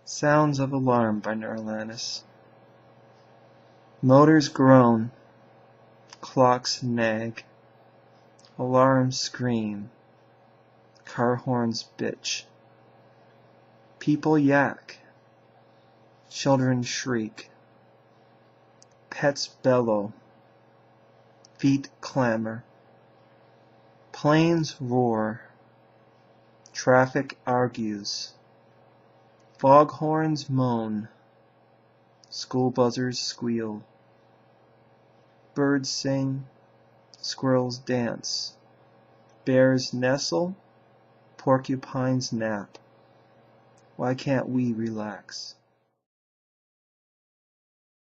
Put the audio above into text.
Sounds of alarm by Neurolanis. Motors groan, clocks nag, alarms scream, car horns bitch. People yak, children shriek, pets bellow, feet clamour, planes roar, traffic argues, foghorns moan, school buzzers squeal, birds sing, squirrels dance, bears nestle, porcupines nap. Why can't we relax?